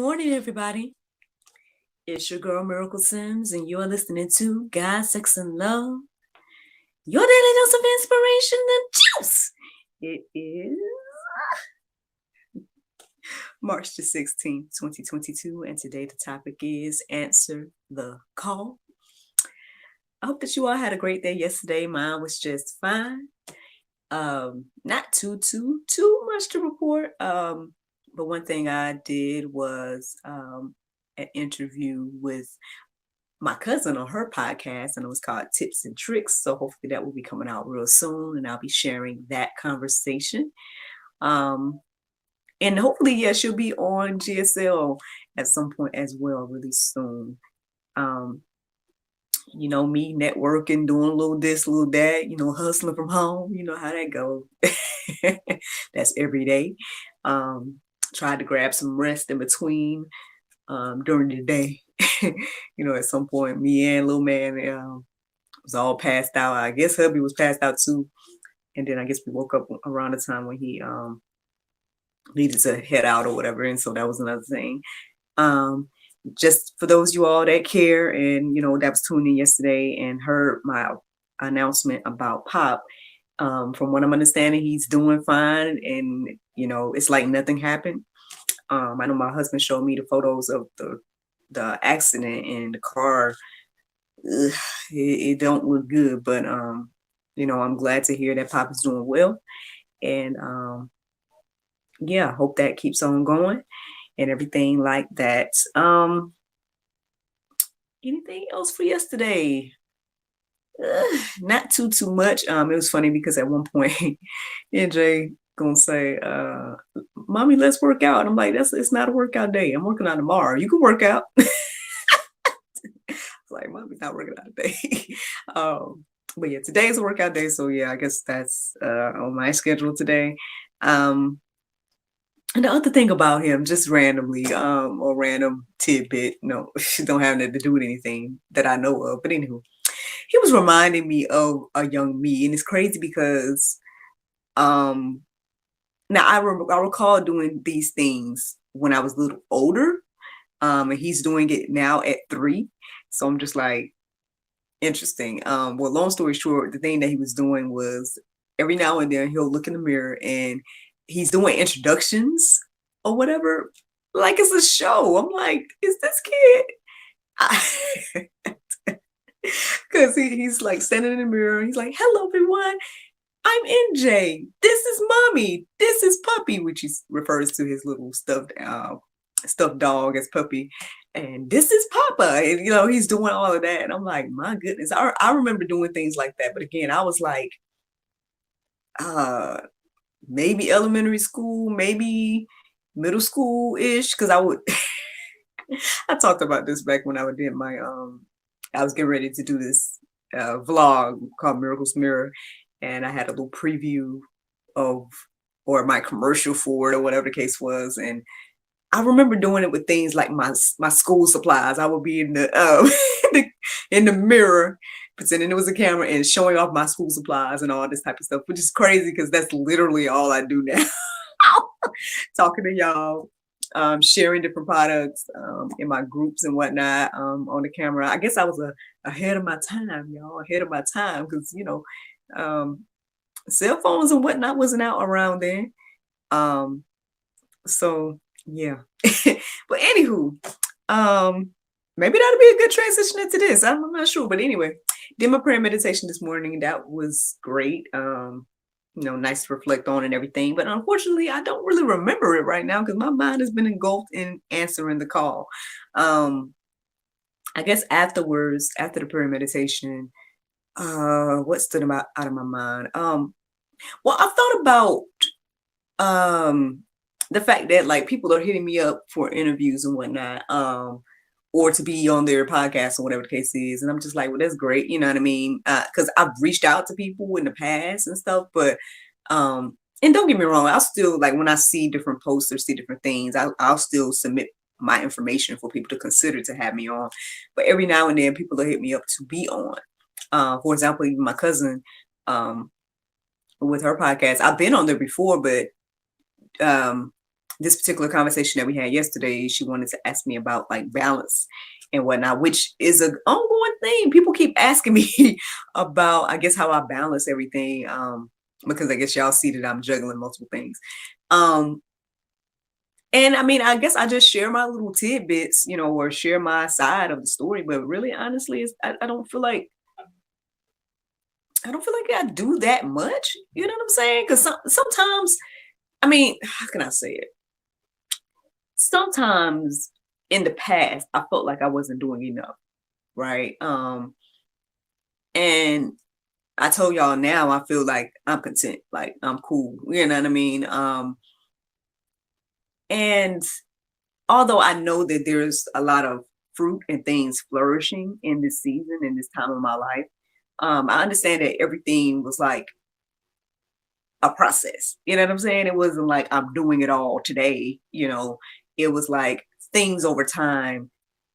morning, everybody. It's your girl, Miracle Sims, and you're listening to God, Sex, and Love, your daily dose of inspiration and juice. It is March the 16th, 2022, and today the topic is Answer the Call. I hope that you all had a great day yesterday. Mine was just fine. Not too much to report. But one thing I did was an interview with my cousin on her podcast, and it was called Tips and Tricks. So hopefully that will be coming out real soon, and I'll be sharing that conversation. And hopefully, yeah, she'll be on GSL at some point as well, really soon. Me networking, doing a little this, a little that, hustling from home. You know how that goes. That's every day. Tried to grab some rest in between during the day. At some point, me and little man was all passed out. I guess hubby was passed out too. And then I guess we woke up around the time when he needed to head out or whatever. And so that was another thing. Just for those of you all that care and, that was tuned in yesterday and heard my announcement about Pop, from what I'm understanding, he's doing fine. And, it's like nothing happened. I know my husband showed me the photos of the accident and the car. It don't look good, but, I'm glad to hear that Pop is doing well. And, hope that keeps on going and everything like that. Anything else for yesterday? Not too much. It was funny because at one point, NJ gonna say, "Mommy, let's work out." And I'm like, it's not a workout day. I'm working out tomorrow. You can work out. It's like, Mommy's not working out today. But yeah, today's a workout day, so yeah, I guess that's on my schedule today. And the other thing about him, just randomly, or random tidbit, don't have nothing to do with anything that I know of. But anywho, he was reminding me of a young me, and it's crazy because, now I recall doing these things when I was a little older, and he's doing it now at 3. So I'm just like, interesting. Well, long story short, the thing that he was doing was every now and then he'll look in the mirror and he's doing introductions or whatever, like it's a show. I'm like, is this kid? Because he's like standing in the mirror. He's like, "Hello, everyone. I'm NJ. This is Mommy. This is Puppy," which he refers to his little stuffed dog as Puppy. And this is Papa. And, he's doing all of that. And I'm like, my goodness. I remember doing things like that. But again, I was like, maybe elementary school, maybe middle school-ish. Because I would, I talked about this back when I did my, I was getting ready to do this vlog called Miracles Mirror. And I had a little preview or my commercial for it or whatever the case was. And I remember doing it with things like my school supplies. I would be in the in the mirror, pretending it was a camera and showing off my school supplies and all this type of stuff, which is crazy because that's literally all I do now. Talking to y'all, sharing different products in my groups and whatnot on the camera. I guess I was ahead of my time, y'all, ahead of my time because, cell phones and whatnot wasn't out around then. So yeah. But anywho, maybe that'll be a good transition into this. I'm not sure. But anyway, did my prayer meditation this morning. That was great. Nice to reflect on and everything. But unfortunately, I don't really remember it right now because my mind has been engulfed in answering the call. I guess afterwards, after the prayer meditation, what stood out of my mind? Well, I thought about the fact that like people are hitting me up for interviews and whatnot, or to be on their podcast or whatever the case is. And I'm just like, well, that's great. You know what I mean? Cause I've reached out to people in the past and stuff, but, and don't get me wrong. I'll still like, when I see different posts or see different things, I'll still submit my information for people to consider to have me on. But every now and then people will hit me up to be on. For example, even my cousin, with her podcast, I've been on there before, but, this particular conversation that we had yesterday, she wanted to ask me about like balance and whatnot, which is an ongoing thing. People keep asking me about, I guess, how I balance everything. Because I guess y'all see that I'm juggling multiple things. Um, and I mean, I guess I just share my little tidbits, or share my side of the story. But really, honestly, I don't feel like I do that much. You know what I'm saying? Because sometimes, I mean, how can I say it? Sometimes in the past, I felt like I wasn't doing enough, right? And I told y'all now I feel like I'm content, like I'm cool. You know what I mean? And although I know that there's a lot of fruit and things flourishing in this season, in this time of my life, I understand that everything was like a process. You know what I'm saying? It wasn't like I'm doing it all today. It was like things over time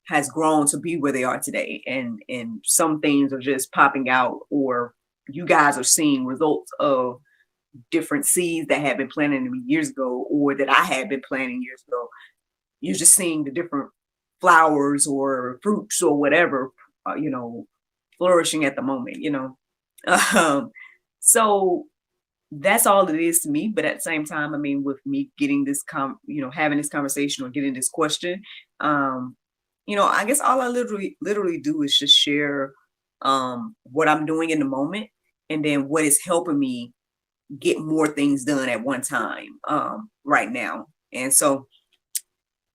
has grown to be where they are today. And some things are just popping out, or you guys are seeing results of different seeds that had been planted years ago, or that I had been planting years ago. You're just seeing the different flowers or fruits or whatever, flourishing at the moment. Um, so that's all it is to me. But at the same time, I mean, with me getting this having this conversation or getting this question, I guess all I literally do is just share what I'm doing in the moment, and then what is helping me get more things done at one time right now. And so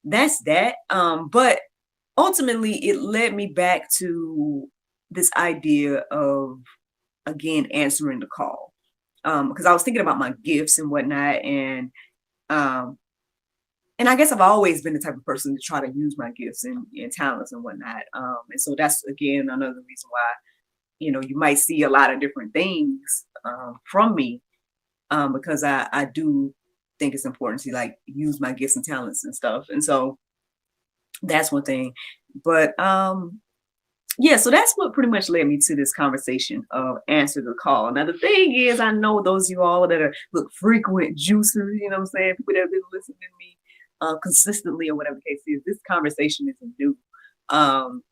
that's that. But ultimately it led me back to this idea of, again, answering the call. Because I was thinking about my gifts and whatnot, um, and I guess I've always been the type of person to try to use my gifts and talents and whatnot. And so that's again another reason why you might see a lot of different things from me, because I do think it's important to like use my gifts and talents and stuff. And so that's one thing. But yeah, so that's what pretty much led me to this conversation of answer the call. Now, the thing is, I know those of you all that are frequent juicers, you know what I'm saying? People that have been listening to me consistently or whatever the case is, this conversation isn't new.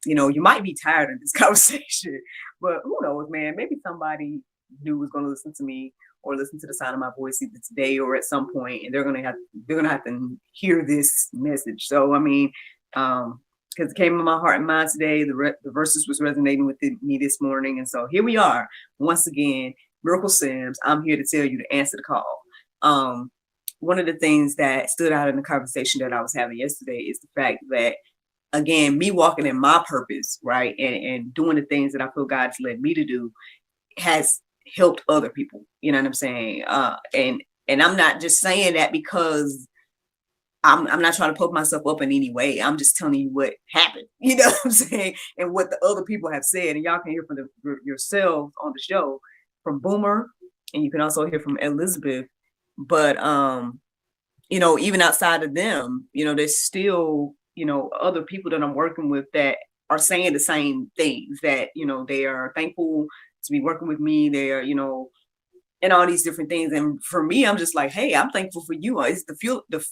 You might be tired of this conversation, but who knows, man? Maybe somebody new is going to listen to me or listen to the sound of my voice either today or at some point, and they're gonna have to hear this message. So, I mean, because it came in my heart and mind today. The verses was resonating with me this morning. And so here we are, once again, Miracle Sims. I'm here to tell you to answer the call. One of the things that stood out in the conversation that I was having yesterday is the fact that, again, me walking in my purpose, right, and doing the things that I feel God's led me to do has helped other people. You know what I'm saying? And I'm not just saying that because I'm not trying to poke myself up in any way. I'm just telling you what happened, you know what I'm saying? And what the other people have said. And y'all can hear from yourselves on the show from Boomer, and you can also hear from Elizabeth. But, even outside of them, there's still, other people that I'm working with that are saying the same things, that, they are thankful to be working with me. They are, and all these different things. And for me, I'm just like, hey, I'm thankful for you. It's the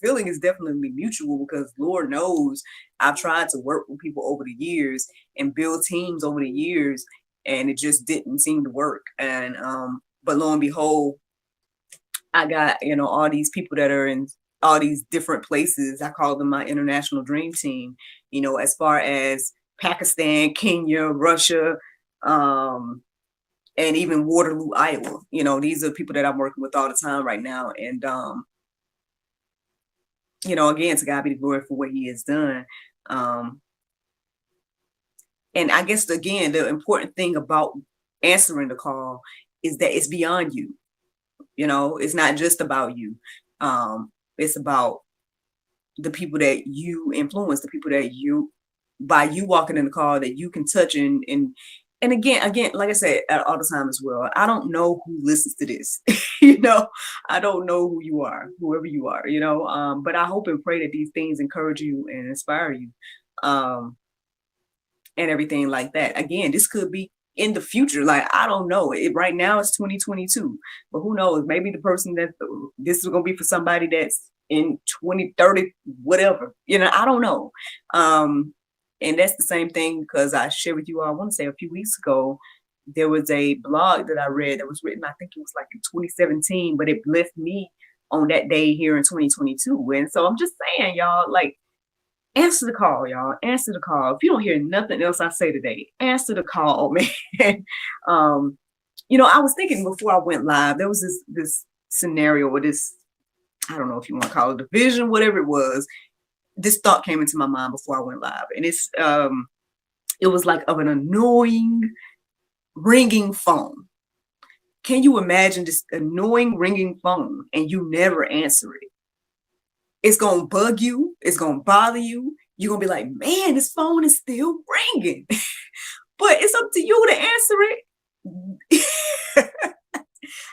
feeling is definitely mutual, because Lord knows I've tried to work with people over the years and build teams over the years, and it just didn't seem to work. And but lo and behold, I got, all these people that are in all these different places. I call them my international dream team, as far as Pakistan, Kenya, Russia, and even Waterloo, Iowa. These are people that I'm working with all the time right now. And, again, to God be the glory for what he has done. And I guess, again, the important thing about answering the call is that it's beyond you. It's not just about you. It's about the people that you influence, the people that by you walking in the call, that you can touch. And again, like I said, all the time as well, I don't know who listens to this. I don't know who you are, whoever you are, but I hope and pray that these things encourage you and inspire you, and everything like that. Again, this could be in the future. Like, I don't know. Right now it's 2022, but who knows? Maybe the person that this is going to be for somebody that's in 2030, whatever, I don't know. And that's the same thing because I shared with you all, I want to say a few weeks ago, there was a blog that I read that was written, I think it was like in 2017, but it left me on that day here in 2022. And so I'm just saying, y'all, like, answer the call, y'all. Answer the call. If you don't hear nothing else I say today, answer the call, man. I was thinking before I went live, there was this scenario or this, I don't know if you want to call it a vision, whatever it was. This thought came into my mind before I went live, and it was like of an annoying ringing phone. Can you imagine this annoying ringing phone and you never answer it? It's going to bug you. It's going to bother you. You're going to be like, man, this phone is still ringing. But it's up to you to answer it.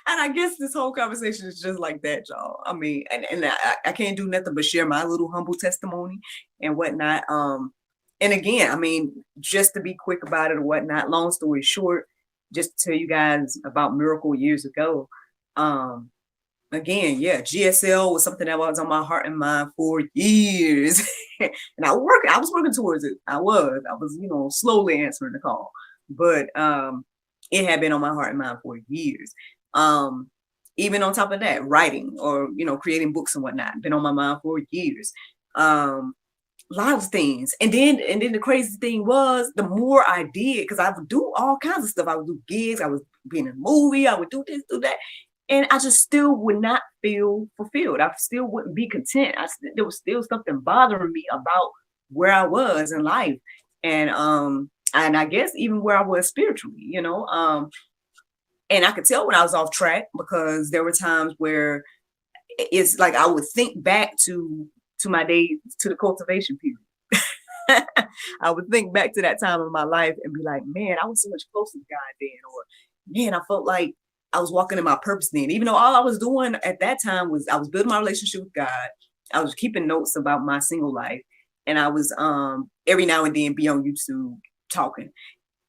And I guess this whole conversation is just like that, y'all. I mean, and I can't do nothing but share my little humble testimony and whatnot. And again, I mean, just to be quick about it or whatnot, long story short, just to tell you guys about Miracle years ago. Again, yeah, GSL was something that was on my heart and mind for years. And I was working towards it. I was, slowly answering the call. But it had been on my heart and mind for years. Even on top of that, writing or, creating books and whatnot, been on my mind for years. A lot of things. And then the crazy thing was, the more I did, because I would do all kinds of stuff. I would do gigs, I was being in a movie, I would do this, do that. And I just still would not feel fulfilled. I still wouldn't be content. There was still something bothering me about where I was in life. And I guess even where I was spiritually, and I could tell when I was off track, because there were times where it's like I would think back to my days, to the cultivation period. I would think back to that time of my life and be like, man, I was so much closer to God then. Or, man, I felt like I was walking in my purpose then. Even though all I was doing at that time was I was building my relationship with God. I was keeping notes about my single life. And I was every now and then be on YouTube talking.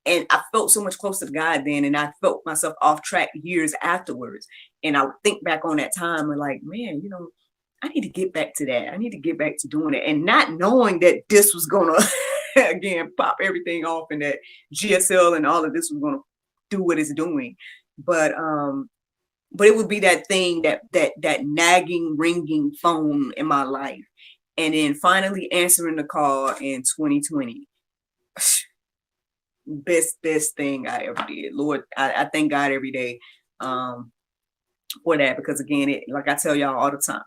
And I felt so much closer to God then, and I felt myself off track years afterwards. And I would think back on that time and like, man, I need to get back to that. I need to get back to doing it. And not knowing that this was going to, again, pop everything off and that GSL and all of this was going to do what it's doing. But it would be that thing, that nagging, ringing phone in my life. And then finally answering the call in 2020. Best thing I ever did. Lord, I thank God every day for that, because again, like I tell y'all all the time,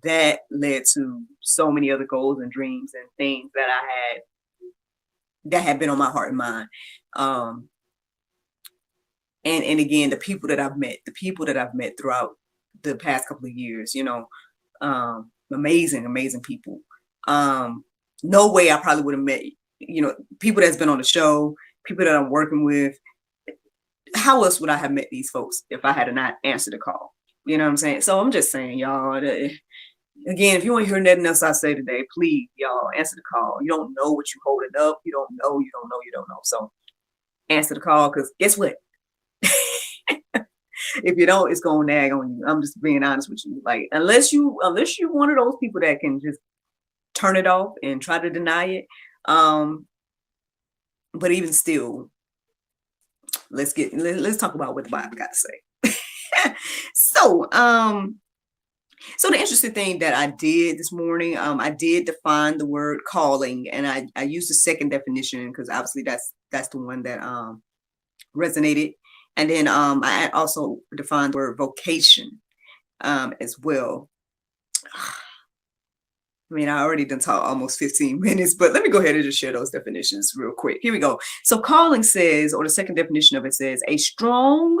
that led to so many other goals and dreams and things that I had that had been on my heart and mind. And again, the people that I've met throughout the past couple of years, amazing people. No way I probably would have met, people that's been on the show, people that I'm working with. How else would I have met these folks if I had not answered the call? You know what I'm saying? So I'm just saying, y'all, again, if you ain't hear nothing else I say today, please, y'all, answer the call. You don't know what you holding up. You don't know. So answer the call, because guess what? If you don't, it's going to nag on you. I'm just being honest with you. Like, unless you one of those people that can just turn it off and try to deny it. But even still, let's talk about what the Bible got to say. So the interesting thing that I did this morning, I did define the word calling, and I used the second definition because obviously that's the one that resonated. And then I also defined the word vocation as well. I mean, I already done talked almost 15 minutes, but let me go ahead and just share those definitions real quick. Here we go. So calling says, or the second definition of it says, a strong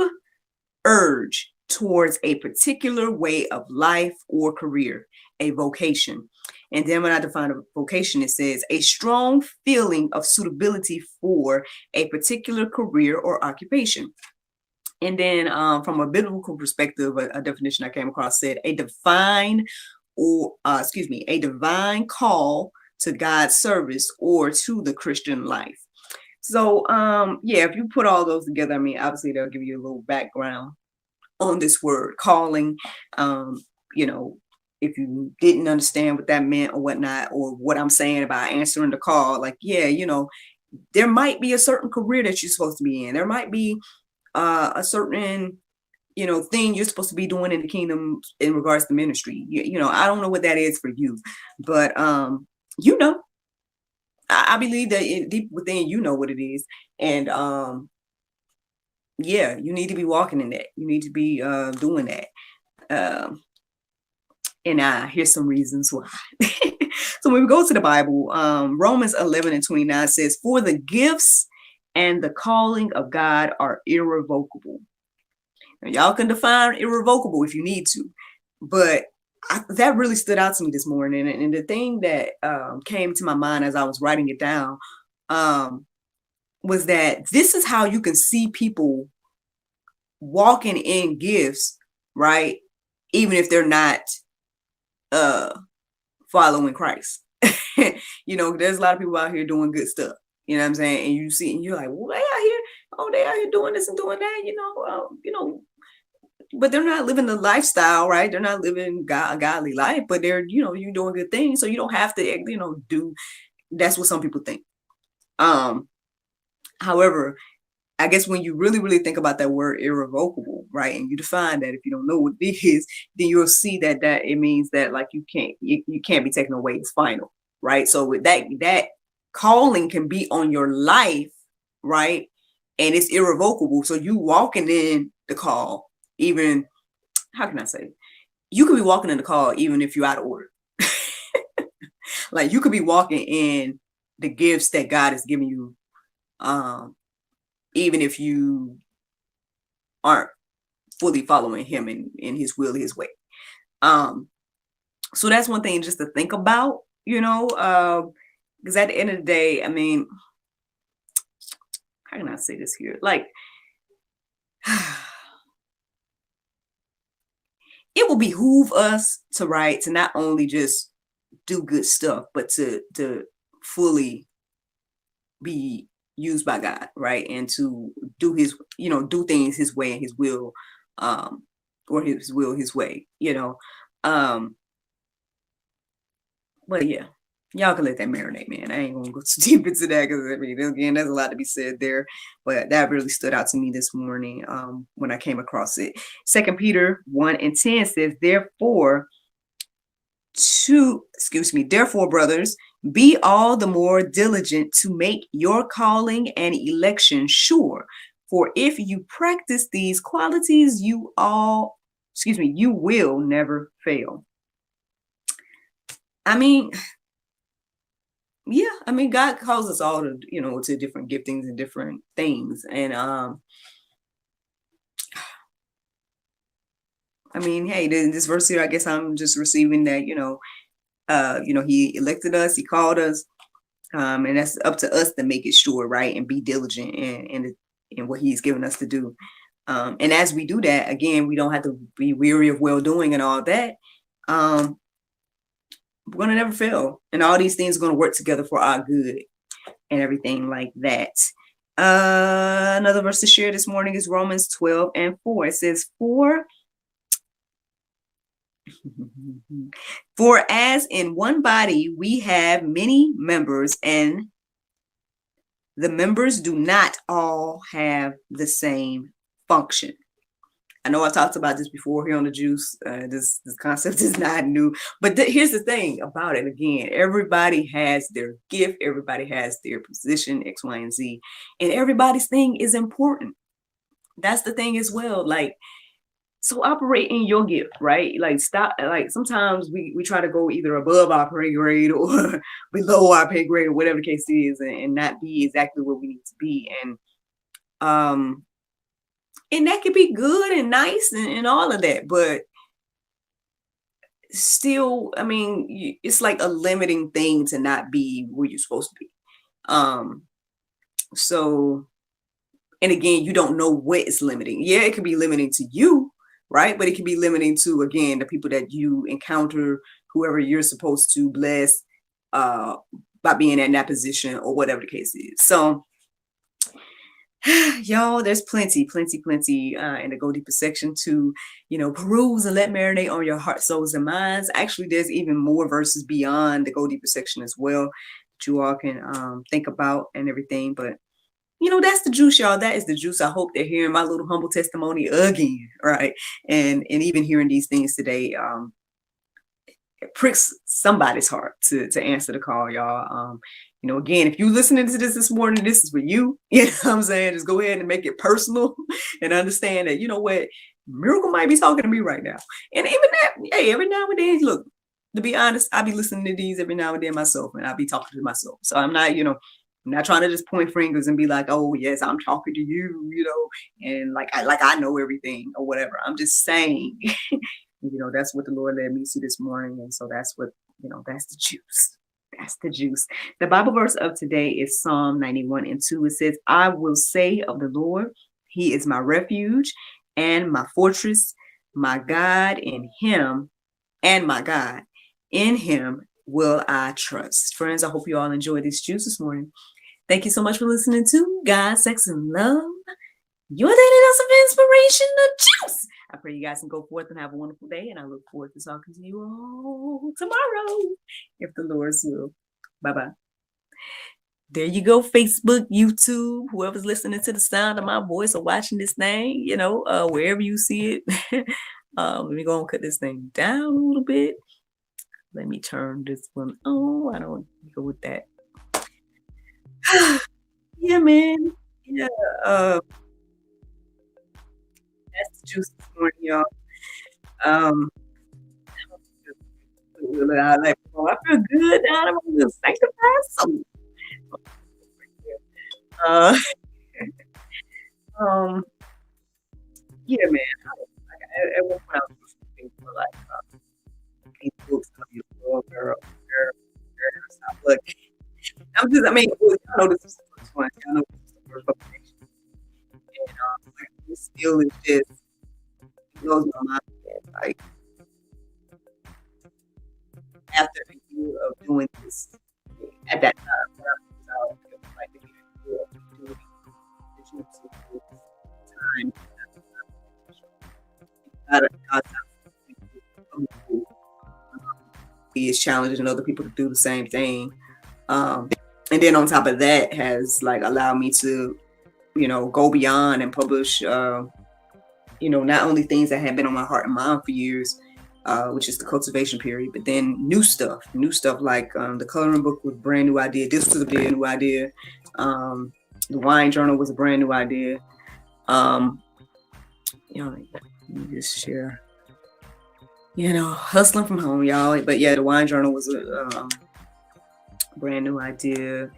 urge towards a particular way of life or career, a vocation. And then when I define a vocation, it says a strong feeling of suitability for a particular career or occupation. And then from a biblical perspective, a definition I came across said a divine call to God's service or to the Christian life. So, if you put all those together, I mean, obviously they'll give you a little background on this word calling. if you didn't understand what that meant or whatnot, or what I'm saying about answering the call, like, yeah, there might be a certain career that you're supposed to be in. There might be a certain, thing you're supposed to be doing in the kingdom in regards to ministry. I don't know what that is for you, but you know, I believe that deep within, what it is. And yeah, you need to be walking in that. You need to be doing that. And here's some reasons why. So when we go to the Bible, Romans 11:29 says, "For the gifts and the calling of God are irrevocable." Now, y'all can define irrevocable if you need to, but that really stood out to me this morning. And the thing that came to my mind as I was writing it down was that this is how you can see people walking in gifts, right? Even if they're not following Christ. There's a lot of people out here doing good stuff. You know what I'm saying? And you see, and you're like, well, they out here, they out here doing this and doing that, but they're not living the lifestyle, right? They're not living a godly life, but they're, you're doing good things. So you don't have to, do, that's what some people think. However, I guess when you really, really think about that word irrevocable, right, and you define that, if you don't know what it is, then you'll see that it means that, like, you can't be taken away. It's final, right? So with that calling can be on your life, right, and it's irrevocable. So you walking in the call, even, how can I say, you could be walking in the call even if you're out of order. Like, you could be walking in the gifts that God has given you, even if you aren't fully following him in his will, his way. So that's one thing just to think about, because at the end of the day, I mean, how can I say this here? Like, it will behoove us to not only just do good stuff, but to fully be used by God, right? And to do do things his way and his will, or his will, his way, but yeah, y'all can let that marinate, man. I ain't gonna go too deep into that, because again, there's a lot to be said there, but that really stood out to me this morning, when I came across it. 2 Peter 1:10 says, therefore, brothers, be all the more diligent to make your calling and election sure. For if you practice these qualities, you will never fail. I mean, yeah, I mean, God calls us all to, to different giftings and different things. And I mean, hey, this verse here, I guess I'm just receiving that, he elected us, he called us, and that's up to us to make it sure, right, and be diligent in what he's given us to do. And as we do that, again, we don't have to be weary of well doing and all that. We're gonna never fail, and all these things are gonna work together for our good and everything like that. Another verse to share this morning is Romans 12:4. It says, For as in one body we have many members, and the members do not all have the same function. I know I talked about this before here on the Juice. This concept is not new, but here's the thing about it. Again, everybody has their gift. Everybody has their position, X, Y, and Z, and everybody's thing is important. That's the thing as well. Like, so operate in your gift, right? Like, stop. Like, sometimes we try to go either above our pay grade or below our pay grade, or whatever the case is, and not be exactly where we need to be. And that could be good and nice and all of that, but still, I mean, it's like a limiting thing to not be where you're supposed to be. So, and again, you don't know what is limiting. Yeah, it can be limiting to you, right? But it can be limiting to, again, the people that you encounter, whoever you're supposed to bless by being in that position, or whatever the case is. So Y'all, there's plenty in the Go Deeper section to, peruse and let marinate on your heart, souls, and minds. Actually, there's even more verses beyond the Go Deeper section as well that you all can think about and everything. But that's the juice, y'all. That is the juice. I hope they're hearing my little humble testimony again, right? And even hearing these things today, it pricks somebody's heart to answer the call, y'all. Again, if you listening to this morning, this is for you. You know what I'm saying? Just go ahead and make it personal and understand that, what, Miracle might be talking to me right now. And even that, hey, every now and then, look, to be honest, I be listening to these every now and then myself, and I be talking to myself. So I'm not, I'm not trying to just point fingers and be like, oh yes, I'm talking to you, and like I know everything or whatever. I'm just saying, that's what the Lord led me to this morning, and so that's what that's the juice. That's the juice. The Bible verse of today is Psalm 91:2. It says, "I will say of the Lord, He is my refuge and my fortress, my God in Him, and my God in Him will I trust." Friends, I hope you all enjoyed this juice this morning. Thank you so much for listening to God, Sex, and Love, your daily dose of inspiration, the juice. I pray you guys can go forth and have a wonderful day, and I look forward to talking to you all tomorrow, if the Lord's will. Bye-bye. There you go, Facebook, YouTube, whoever's listening to the sound of my voice or watching this thing, wherever you see it. Let me go and cut this thing down a little bit. Let me turn this one on. I don't go with that. Yeah, man. Yeah. That's the juice this morning, y'all. I feel good now. I'm gonna sanctify something. Yeah, man. At one point I was listening to like these books on your girl. Look, I mean, I know this is the first one. I know this is the first publication. And this still is just, it blows my mind. Like, after a year of doing this, at that time, when I was out, it was like a year of doing time. He is challenging other people to do the same thing. And then on top of that has like allowed me to, go beyond and publish, not only things that have been on my heart and mind for years, which is the cultivation period, but then new stuff like the coloring book was a brand new idea. This was a brand new idea. The wine journal was a brand new idea. Let me just share. Hustling from home, y'all. But yeah, the wine journal was a brand new idea.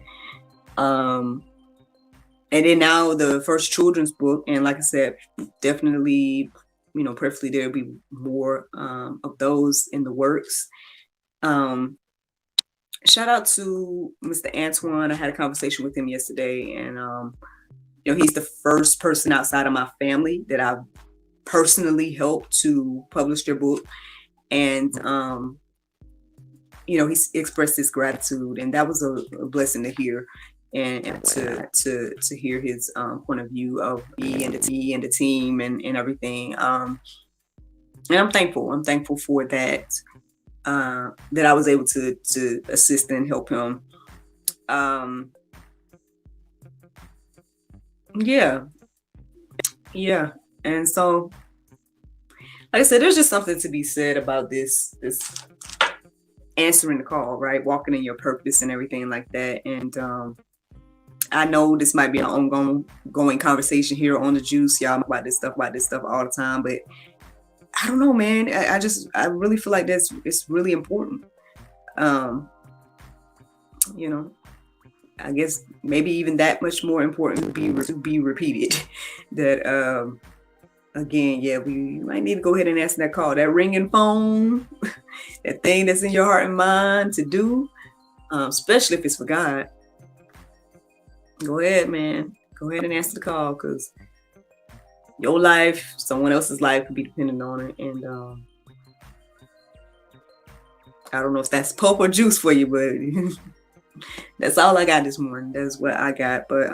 And then now the first children's book, and like I said, definitely, preferably there'll be more of those in the works. Shout out to Mr. Antoine. I had a conversation with him yesterday, and he's the first person outside of my family that I've personally helped to publish their book. And he expressed his gratitude, and that was a blessing to hear, and to hear his point of view of me and the team and everything. And I'm thankful for that, that I was able to assist and help him. Yeah. And so, like I said, there's just something to be said about this answering the call, right? Walking in your purpose and everything like that. And I know this might be an ongoing conversation here on the juice. Y'all about this stuff all the time, but I don't know, man. I really feel like it's really important. I guess maybe even that much more important to be repeated. That again, yeah, we might need to go ahead and answer that call, that ringing phone, that thing that's in your heart and mind to do, especially if it's for God. Go ahead, man. Go ahead and answer the call, because your life, someone else's life could be dependent on it. And I don't know if that's pulp or juice for you, but that's all I got this morning. That's what I got. But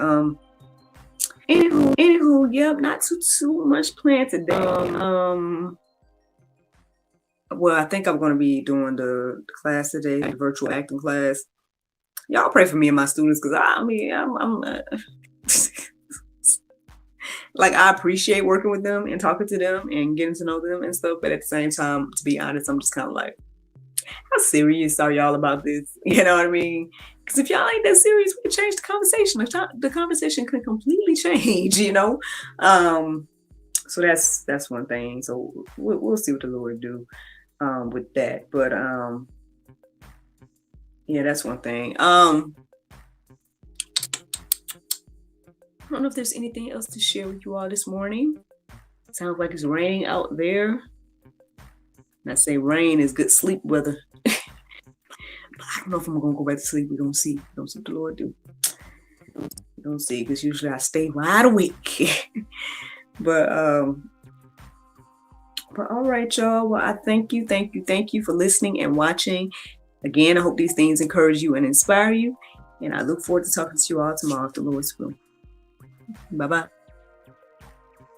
Anywho, yep, not too much planned today. Well, I think I'm going to be doing the class today, the virtual acting class. Y'all pray for me and my students, because I'm like, I appreciate working with them and talking to them and getting to know them and stuff. But at the same time, to be honest, I'm just kind of like, how serious are y'all about this? You know what I mean? Because if y'all ain't that serious, we can change the conversation. The conversation can completely change, you know? So that's one thing. So we'll see what the Lord do with that. But yeah, that's one thing. I don't know if there's anything else to share with you all this morning. Sounds like it's raining out there. And I say rain is good sleep weather. But I don't know if I'm gonna go back to sleep. We're gonna see. We're gonna see what the Lord do. We're gonna see, because usually I stay wide awake. But all right, y'all. Well, I thank you for listening and watching. Again, I hope these things encourage you and inspire you. And I look forward to talking to you all tomorrow if the Lord's will. Bye-bye.